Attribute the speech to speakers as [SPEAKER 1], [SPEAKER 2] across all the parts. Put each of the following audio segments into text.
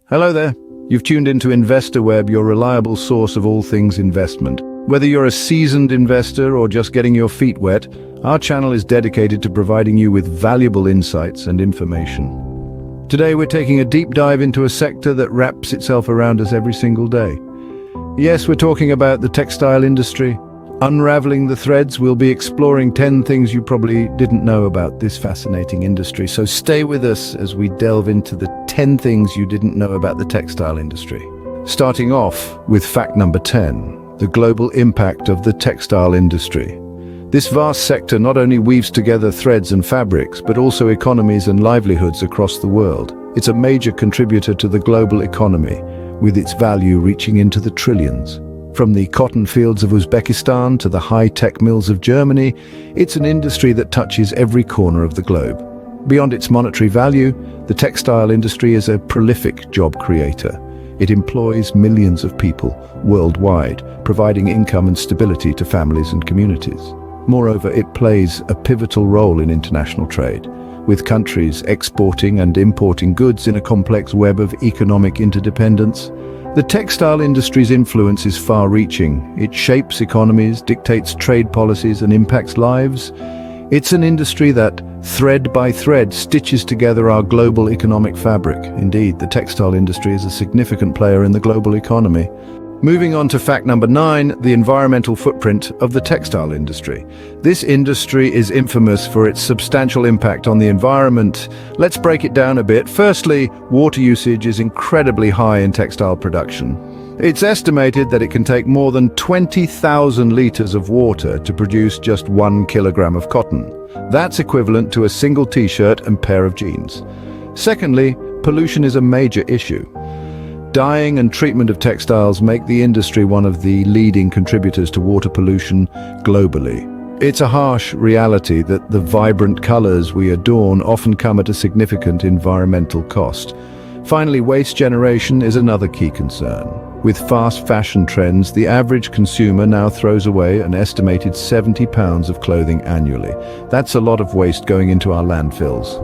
[SPEAKER 1] Hello there. You've tuned into InvestorWeb, your reliable source of all things investment. Whether you're a seasoned investor or just getting your feet wet, our channel is dedicated to providing you with valuable insights and information. Today we're taking a deep dive into a sector that wraps itself around us every single day. Yes, we're talking about the textile industry. Unraveling the threads, we'll be exploring 10 things you probably didn't know about this fascinating industry. So stay with us as we delve into the 10 things you didn't know about the textile industry. Starting off with fact number 10, the global impact of the textile industry. This vast sector not only weaves together threads and fabrics, but also economies and livelihoods across the world. It's a major contributor to the global economy, with its value reaching into the trillions. From the cotton fields of Uzbekistan to the high-tech mills of Germany, it's an industry that touches every corner of the globe. Beyond its monetary value, the textile industry is a prolific job creator. It employs millions of people worldwide, providing income and stability to families and communities. Moreover, it plays a pivotal role in international trade, with countries exporting and importing goods in a complex web of economic interdependence. The textile industry's influence is far-reaching. It shapes economies, dictates trade policies, and impacts lives. It's an industry that, thread by thread, stitches together our global economic fabric. Indeed, the textile industry is a significant player in the global economy. Moving on to fact number 9, the environmental footprint of the textile industry. This industry is infamous for its substantial impact on the environment. Let's break it down a bit. Firstly, water usage is incredibly high in textile production. It's estimated that it can take more than 20,000 liters of water to produce just 1 kilogram of cotton. That's equivalent to a single t-shirt and pair of jeans. Secondly, pollution is a major issue. Dyeing and treatment of textiles make the industry one of the leading contributors to water pollution globally. It's a harsh reality that the vibrant colors we adorn often come at a significant environmental cost. Finally, waste generation is another key concern. With fast fashion trends, the average consumer now throws away an estimated 70 pounds of clothing annually. That's a lot of waste going into our landfills.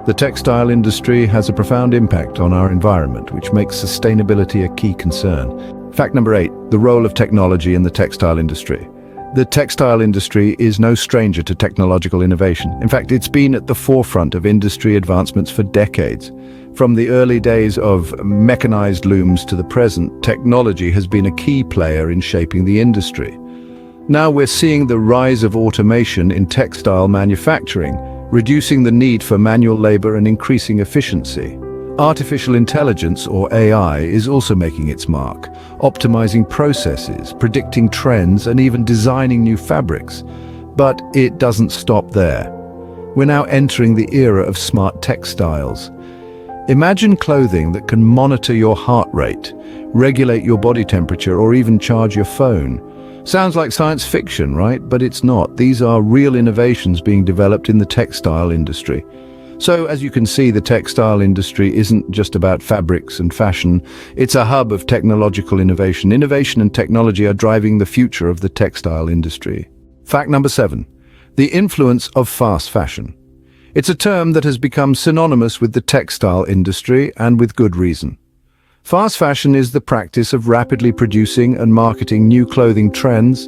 [SPEAKER 1] The textile industry has a profound impact on our environment, which makes sustainability a key concern. Fact number 8, the role of technology in the textile industry. The textile industry is no stranger to technological innovation. In fact, it's been at the forefront of industry advancements for decades. From the early days of mechanized looms to the present, technology has been a key player in shaping the industry. Now we're seeing the rise of automation in textile manufacturing, reducing the need for manual labor and increasing efficiency. Artificial intelligence, or AI, is also making its mark, optimizing processes, predicting trends, and even designing new fabrics. But it doesn't stop there. We're now entering the era of smart textiles. Imagine clothing that can monitor your heart rate, regulate your body temperature, or even charge your phone. Sounds like science fiction, right? But it's not. These are real innovations being developed in the textile industry. So, as you can see, the textile industry isn't just about fabrics and fashion. It's a hub of technological innovation. Innovation and technology are driving the future of the textile industry. Fact number 7, the influence of fast fashion. It's a term that has become synonymous with the textile industry, and with good reason. Fast fashion is the practice of rapidly producing and marketing new clothing trends,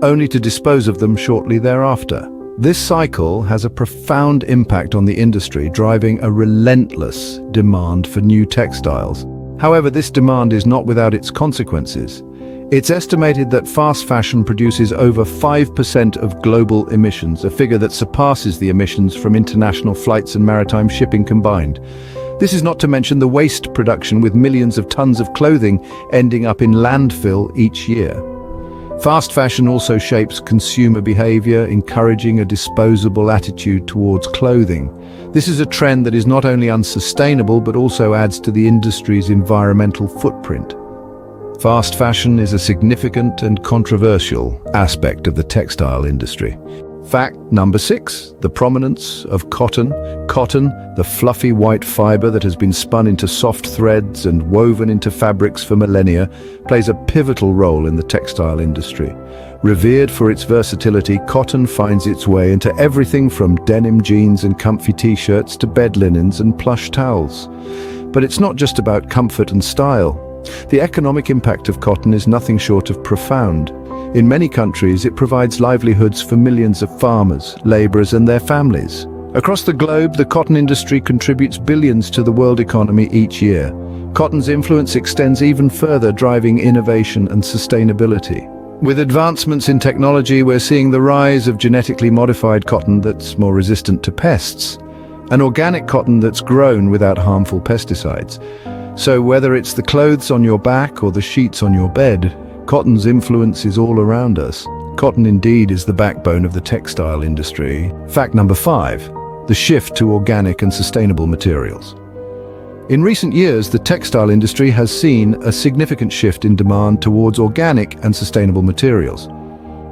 [SPEAKER 1] only to dispose of them shortly thereafter. This cycle has a profound impact on the industry, driving a relentless demand for new textiles. However, this demand is not without its consequences. It's estimated that fast fashion produces over 5% of global emissions, a figure that surpasses the emissions from international flights and maritime shipping combined. This is not to mention the waste production, with millions of tons of clothing ending up in landfill each year. Fast fashion also shapes consumer behavior, encouraging a disposable attitude towards clothing. This is a trend that is not only unsustainable but also adds to the industry's environmental footprint. Fast fashion is a significant and controversial aspect of the textile industry. Fact number 6, the prominence of cotton. Cotton, the fluffy white fiber that has been spun into soft threads and woven into fabrics for millennia, plays a pivotal role in the textile industry. Revered for its versatility, cotton finds its way into everything from denim jeans and comfy t-shirts to bed linens and plush towels. But it's not just about comfort and style. The economic impact of cotton is nothing short of profound. In many countries, it provides livelihoods for millions of farmers, laborers, and their families. Across the globe, the cotton industry contributes billions to the world economy each year. Cotton's influence extends even further, driving innovation and sustainability. With advancements in technology, we're seeing the rise of genetically modified cotton that's more resistant to pests, and organic cotton that's grown without harmful pesticides. So whether it's the clothes on your back or the sheets on your bed, cotton's influence is all around us. Cotton indeed is the backbone of the textile industry. Fact number 5, the shift to organic and sustainable materials. In recent years, the textile industry has seen a significant shift in demand towards organic and sustainable materials.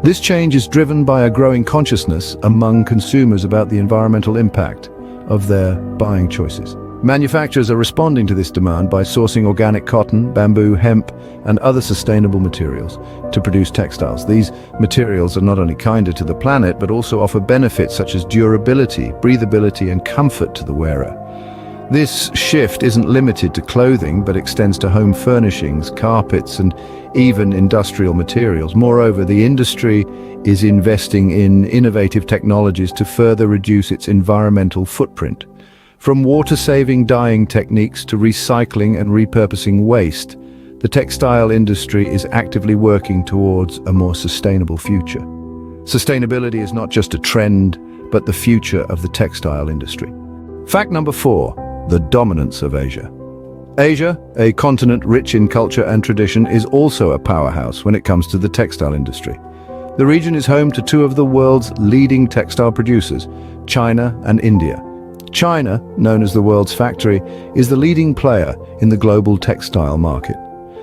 [SPEAKER 1] This change is driven by a growing consciousness among consumers about the environmental impact of their buying choices. Manufacturers are responding to this demand by sourcing organic cotton, bamboo, hemp, and other sustainable materials to produce textiles. These materials are not only kinder to the planet, but also offer benefits such as durability, breathability, and comfort to the wearer. This shift isn't limited to clothing, but extends to home furnishings, carpets, and even industrial materials. Moreover, the industry is investing in innovative technologies to further reduce its environmental footprint. From water-saving dyeing techniques to recycling and repurposing waste, the textile industry is actively working towards a more sustainable future. Sustainability is not just a trend, but the future of the textile industry. Fact number 4. The dominance of Asia. Asia, a continent rich in culture and tradition, is also a powerhouse when it comes to the textile industry. The region is home to two of the world's leading textile producers, China and India. China, known as the world's factory, is the leading player in the global textile market.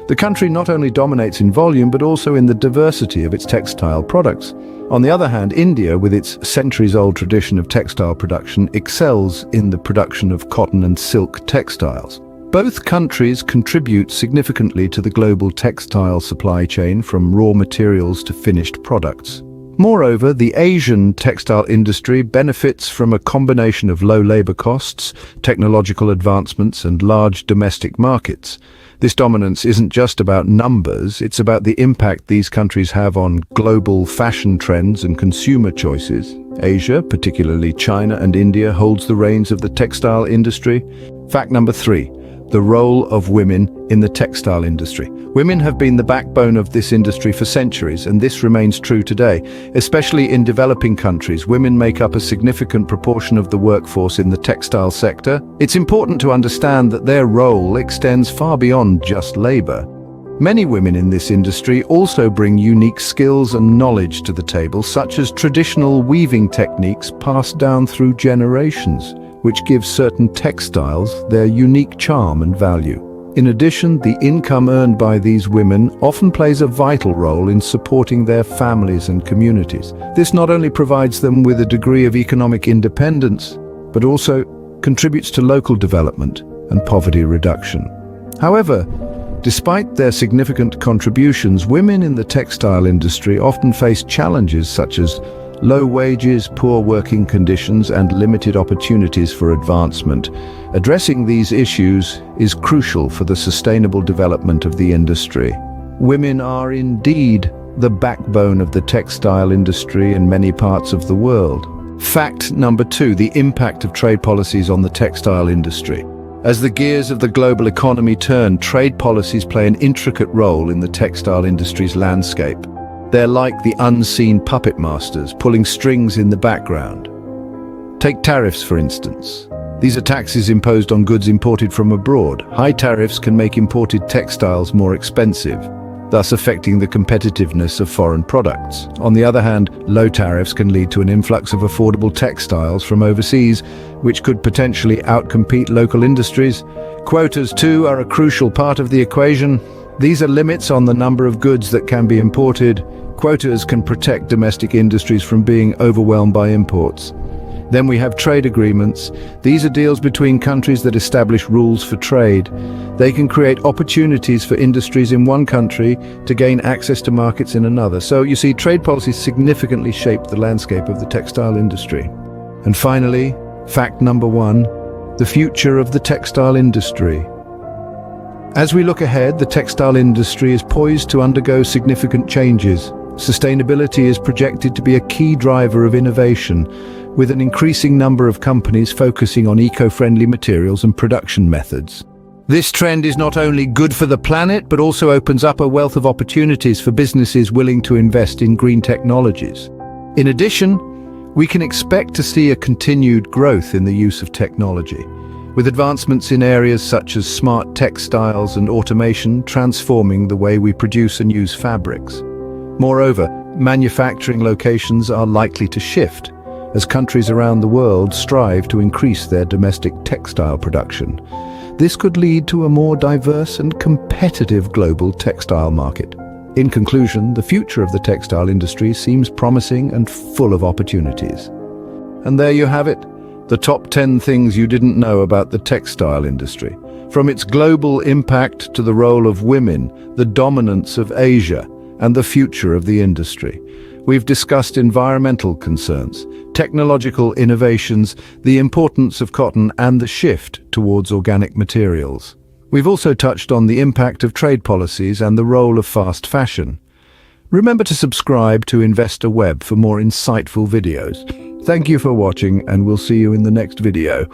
[SPEAKER 1] The country not only dominates in volume, but also in the diversity of its textile products. On the other hand, India, with its centuries-old tradition of textile production, excels in the production of cotton and silk textiles. Both countries contribute significantly to the global textile supply chain, from raw materials to finished products. Moreover, the Asian textile industry benefits from a combination of low labor costs, technological advancements, and large domestic markets. This dominance isn't just about numbers, it's about the impact these countries have on global fashion trends and consumer choices. Asia, particularly China and India, holds the reins of the textile industry. Fact number 3. The role of women in the textile industry. Women have been the backbone of this industry for centuries, and this remains true today. Especially in developing countries, women make up a significant proportion of the workforce in the textile sector. It's important to understand that their role extends far beyond just labor. Many women in this industry also bring unique skills and knowledge to the table, such as traditional weaving techniques passed down through generations, which gives certain textiles their unique charm and value. In addition, the income earned by these women often plays a vital role in supporting their families and communities. This not only provides them with a degree of economic independence, but also contributes to local development and poverty reduction. However, despite their significant contributions, women in the textile industry often face challenges such as low wages, poor working conditions, and limited opportunities for advancement. Addressing these issues is crucial for the sustainable development of the industry. Women are indeed the backbone of the textile industry in many parts of the world. Fact number 2, the impact of trade policies on the textile industry. As the gears of the global economy turn, trade policies play an intricate role in the textile industry's landscape. They're like the unseen puppet masters, pulling strings in the background. Take tariffs, for instance. These are taxes imposed on goods imported from abroad. High tariffs can make imported textiles more expensive, thus affecting the competitiveness of foreign products. On the other hand, low tariffs can lead to an influx of affordable textiles from overseas, which could potentially outcompete local industries. Quotas, too, are a crucial part of the equation. These are limits on the number of goods that can be imported. Quotas can protect domestic industries from being overwhelmed by imports. Then we have trade agreements. These are deals between countries that establish rules for trade. They can create opportunities for industries in one country to gain access to markets in another. So you see, trade policies significantly shape the landscape of the textile industry. And finally, fact number 1, the future of the textile industry. As we look ahead, the textile industry is poised to undergo significant changes. Sustainability is projected to be a key driver of innovation, with an increasing number of companies focusing on eco-friendly materials and production methods. This trend is not only good for the planet, but also opens up a wealth of opportunities for businesses willing to invest in green technologies. In addition, we can expect to see a continued growth in the use of technology, with advancements in areas such as smart textiles and automation transforming the way we produce and use fabrics. Moreover, manufacturing locations are likely to shift as countries around the world strive to increase their domestic textile production. This could lead to a more diverse and competitive global textile market. In conclusion, the future of the textile industry seems promising and full of opportunities. And there you have it, the top 10 things you didn't know about the textile industry. From its global impact to the role of women, the dominance of Asia, and the future of the industry. We've discussed environmental concerns, technological innovations, the importance of cotton, and the shift towards organic materials. We've also touched on the impact of trade policies and the role of fast fashion. Remember to subscribe to Investor Web for more insightful videos. Thank you for watching, and we'll see you in the next video.